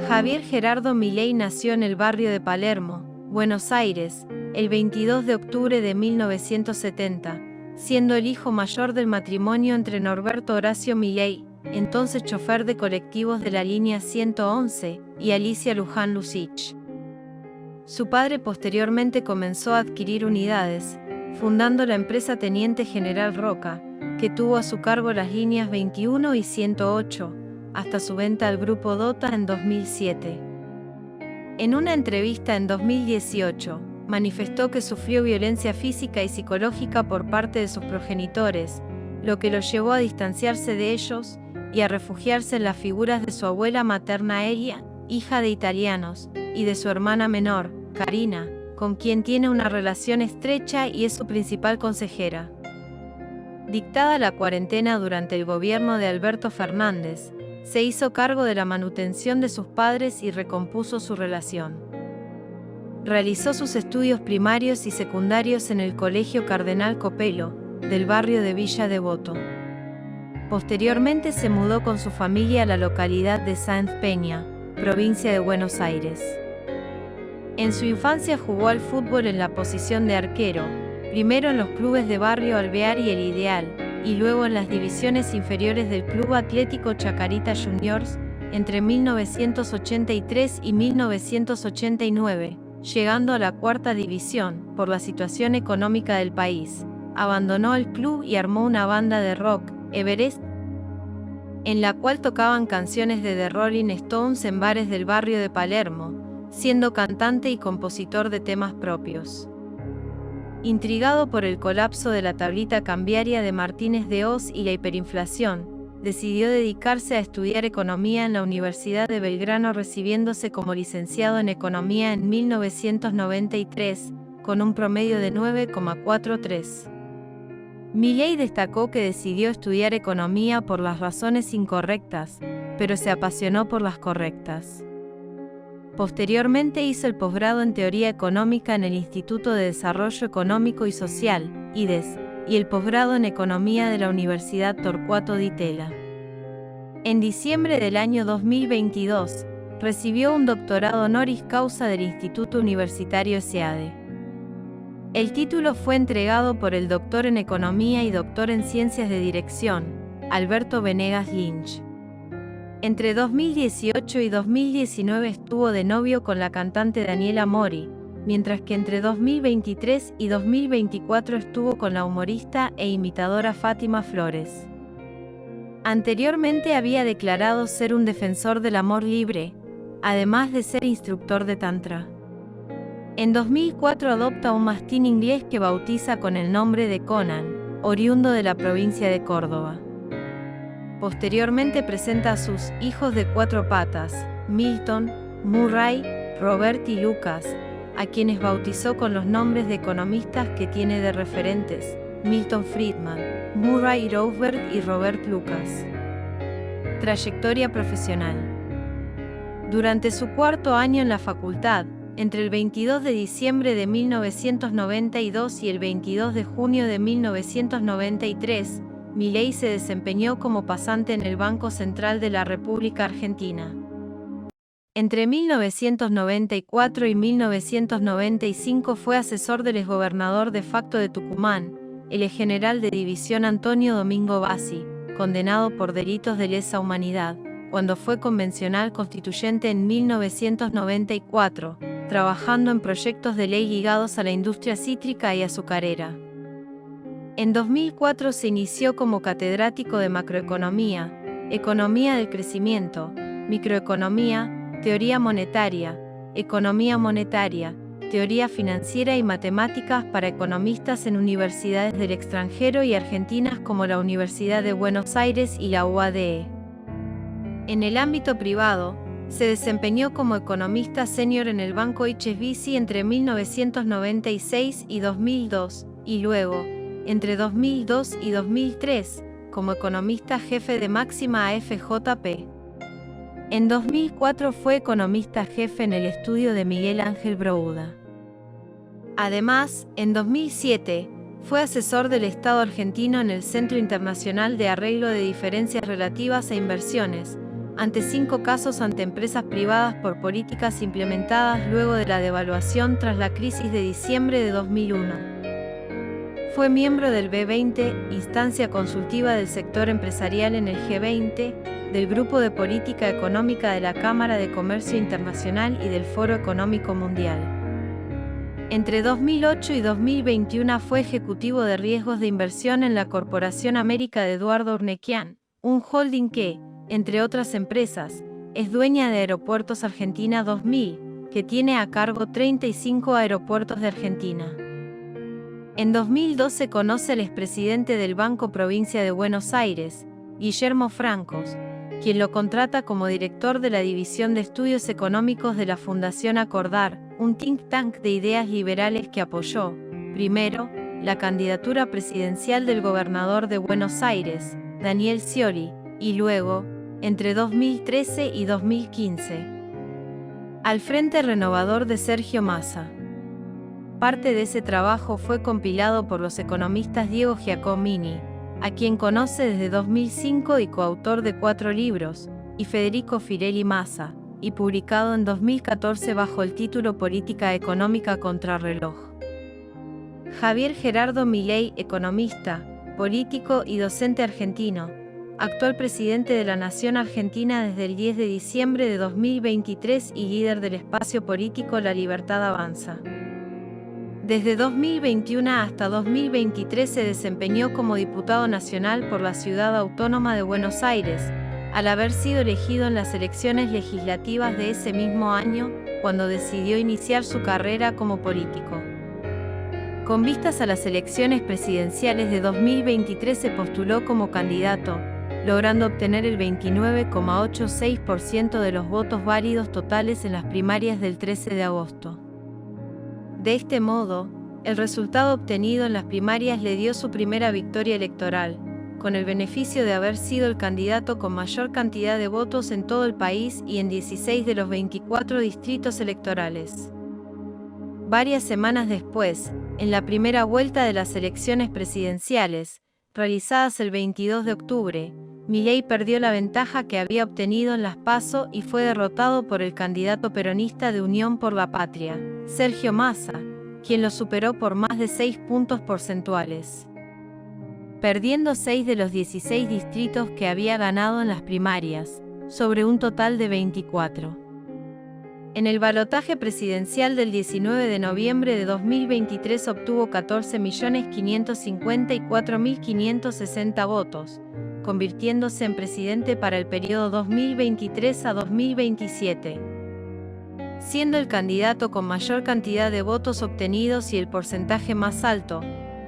Javier Gerardo Milei nació en el barrio de Palermo, Buenos Aires, el 22 de octubre de 1970, siendo el hijo mayor del matrimonio entre Norberto Horacio Milei, entonces chofer de colectivos de la línea 111, y Alicia Luján Lucich. Su padre posteriormente comenzó a adquirir unidades, fundando la empresa Teniente General Roca, que tuvo a su cargo las líneas 21 y 108, hasta su venta al Grupo Dota en 2007. En una entrevista en 2018, manifestó que sufrió violencia física y psicológica por parte de sus progenitores, lo que lo llevó a distanciarse de ellos y a refugiarse en las figuras de su abuela materna Elia, hija de italianos, y de su hermana menor, Karina, con quien tiene una relación estrecha y es su principal consejera. Dictada la cuarentena durante el gobierno de Alberto Fernández, se hizo cargo de la manutención de sus padres y recompuso su relación. Realizó sus estudios primarios y secundarios en el Colegio Cardenal Copelo, del barrio de Villa Devoto. Posteriormente se mudó con su familia a la localidad de Sáenz Peña, provincia de Buenos Aires. En su infancia jugó al fútbol en la posición de arquero, primero en los clubes de Barrio Alvear y El Ideal, y luego en las divisiones inferiores del Club Atlético Chacarita Juniors, entre 1983 y 1989, llegando a la cuarta división. Por la situación económica del país, abandonó el club y armó una banda de rock, Everest, en la cual tocaban canciones de The Rolling Stones en bares del barrio de Palermo, siendo cantante y compositor de temas propios. Intrigado por el colapso de la tablita cambiaria de Martínez de Hoz y la hiperinflación, decidió dedicarse a estudiar economía en la Universidad de Belgrano, recibiéndose como licenciado en economía en 1993, con un promedio de 9,43. Milei destacó que decidió estudiar economía por las razones incorrectas, pero se apasionó por las correctas. Posteriormente hizo el posgrado en Teoría Económica en el Instituto de Desarrollo Económico y Social, IDES, y el posgrado en Economía de la Universidad Torcuato Di Tella. En diciembre del año 2022, recibió un doctorado honoris causa del Instituto Universitario SEADE. El título fue entregado por el doctor en Economía y doctor en Ciencias de Dirección, Alberto Venegas Lynch. Entre 2018 y 2019 estuvo de novio con la cantante Daniela Mori, mientras que entre 2023 y 2024 estuvo con la humorista e imitadora Fátima Flores. Anteriormente había declarado ser un defensor del amor libre, además de ser instructor de Tantra. En 2004 adopta un mastín inglés que bautiza con el nombre de Conan, oriundo de la provincia de Córdoba. Posteriormente presenta a sus hijos de cuatro patas, Milton, Murray, Robert y Lucas, a quienes bautizó con los nombres de economistas que tiene de referentes, Milton Friedman, Murray Rothbard y Robert Lucas. Trayectoria profesional. Durante su cuarto año en la facultad, entre el 22 de diciembre de 1992 y el 22 de junio de 1993, Milei se desempeñó como pasante en el Banco Central de la República Argentina. Entre 1994 y 1995 fue asesor del exgobernador de facto de Tucumán, el exgeneral de división Antonio Domingo Bassi, condenado por delitos de lesa humanidad, cuando fue convencional constituyente en 1994, trabajando en proyectos de ley ligados a la industria cítrica y azucarera. En 2004 se inició como catedrático de macroeconomía, economía del crecimiento, microeconomía, teoría monetaria, economía monetaria, teoría financiera y matemáticas para economistas en universidades del extranjero y argentinas como la Universidad de Buenos Aires y la UADE. En el ámbito privado, se desempeñó como economista senior en el Banco HSBC entre 1996 y 2002, y luego, entre 2002 y 2003, como economista jefe de máxima AFJP. En 2004 fue economista jefe en el estudio de Miguel Ángel Brouda. Además, en 2007, fue asesor del Estado argentino en el Centro Internacional de Arreglo de Diferencias Relativas a Inversiones, ante 5 casos ante empresas privadas por políticas implementadas luego de la devaluación tras la crisis de diciembre de 2001. Fue miembro del B20, instancia consultiva del sector empresarial en el G20, del Grupo de Política Económica de la Cámara de Comercio Internacional y del Foro Económico Mundial. Entre 2008 y 2021 fue ejecutivo de riesgos de inversión en la Corporación América de Eduardo Urnequian, un holding que, entre otras empresas, es dueña de Aeropuertos Argentina 2000, que tiene a cargo 35 aeropuertos de Argentina. En 2012 conoce al expresidente del Banco Provincia de Buenos Aires, Guillermo Francos, quien lo contrata como director de la División de Estudios Económicos de la Fundación Acordar, un think tank de ideas liberales que apoyó, primero, la candidatura presidencial del gobernador de Buenos Aires, Daniel Scioli, y luego, entre 2013 y 2015, al Frente Renovador de Sergio Massa. Parte de ese trabajo fue compilado por los economistas Diego Giacomini, a quien conoce desde 2005 y coautor de 4 libros, y Federico Firelli Massa, y publicado en 2014 bajo el título Política Económica Contrarreloj. Javier Gerardo Milei, economista, político y docente argentino, actual presidente de la Nación Argentina desde el 10 de diciembre de 2023 y líder del espacio político La Libertad Avanza. Desde 2021 hasta 2023 se desempeñó como diputado nacional por la Ciudad Autónoma de Buenos Aires, al haber sido elegido en las elecciones legislativas de ese mismo año, cuando decidió iniciar su carrera como político. Con vistas a las elecciones presidenciales de 2023 se postuló como candidato, logrando obtener el 29,86% de los votos válidos totales en las primarias del 13 de agosto. De este modo, el resultado obtenido en las primarias le dio su primera victoria electoral, con el beneficio de haber sido el candidato con mayor cantidad de votos en todo el país y en 16 de los 24 distritos electorales. Varias semanas después, en la primera vuelta de las elecciones presidenciales, realizadas el 22 de octubre, Milei perdió la ventaja que había obtenido en las PASO y fue derrotado por el candidato peronista de Unión por la Patria, Sergio Massa, quien lo superó por más de 6 puntos porcentuales, perdiendo 6 de los 16 distritos que había ganado en las primarias, sobre un total de 24. En el balotaje presidencial del 19 de noviembre de 2023 obtuvo 14.554.560 votos, convirtiéndose en presidente para el periodo 2023 a 2027, siendo el candidato con mayor cantidad de votos obtenidos y el porcentaje más alto,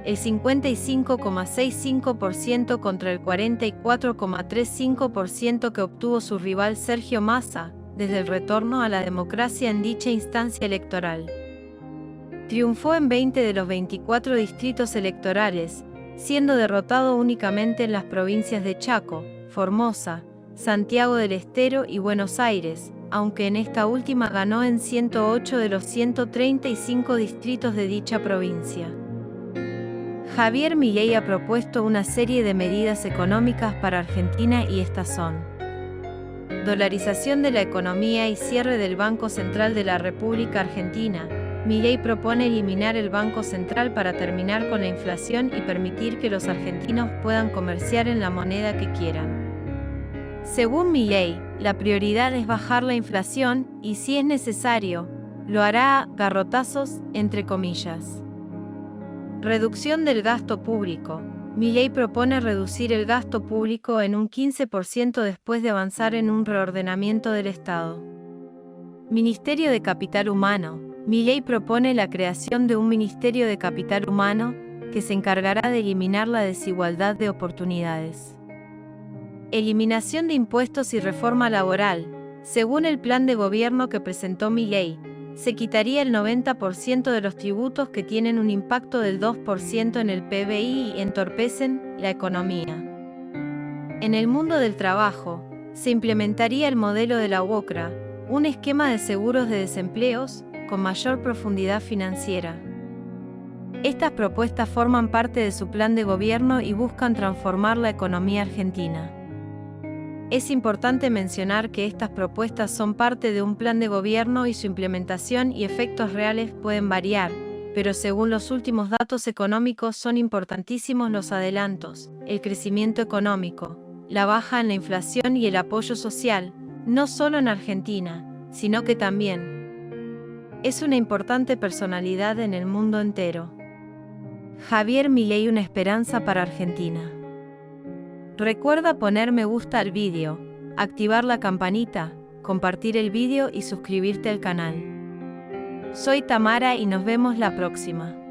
el 55,65% contra el 44,35% que obtuvo su rival Sergio Massa, desde el retorno a la democracia en dicha instancia electoral. Triunfó en 20 de los 24 distritos electorales, siendo derrotado únicamente en las provincias de Chaco, Formosa, Santiago del Estero y Buenos Aires, aunque en esta última ganó en 108 de los 135 distritos de dicha provincia. Javier Milei ha propuesto una serie de medidas económicas para Argentina y estas son: dolarización de la economía y cierre del Banco Central de la República Argentina. Milei propone eliminar el Banco Central para terminar con la inflación y permitir que los argentinos puedan comerciar en la moneda que quieran. Según Milei, la prioridad es bajar la inflación y, si es necesario, lo hará a garrotazos, entre comillas. Reducción del gasto público. Milei propone reducir el gasto público en un 15% después de avanzar en un reordenamiento del Estado. Ministerio de Capital Humano. Milei propone la creación de un Ministerio de Capital Humano que se encargará de eliminar la desigualdad de oportunidades. Eliminación de impuestos y reforma laboral. Según el plan de gobierno que presentó Milei, se quitaría el 90% de los tributos que tienen un impacto del 2% en el PBI y entorpecen la economía. En el mundo del trabajo, se implementaría el modelo de la UOCRA, un esquema de seguros de desempleos con mayor profundidad financiera. Estas propuestas forman parte de su plan de gobierno y buscan transformar la economía argentina. Es importante mencionar que estas propuestas son parte de un plan de gobierno y su implementación y efectos reales pueden variar, pero según los últimos datos económicos son importantísimos los adelantos, el crecimiento económico, la baja en la inflación y el apoyo social, no solo en Argentina, sino que también es una importante personalidad en el mundo entero. Javier Milei, una esperanza para Argentina. Recuerda poner me gusta al vídeo, activar la campanita, compartir el vídeo y suscribirte al canal. Soy Tamara y nos vemos la próxima.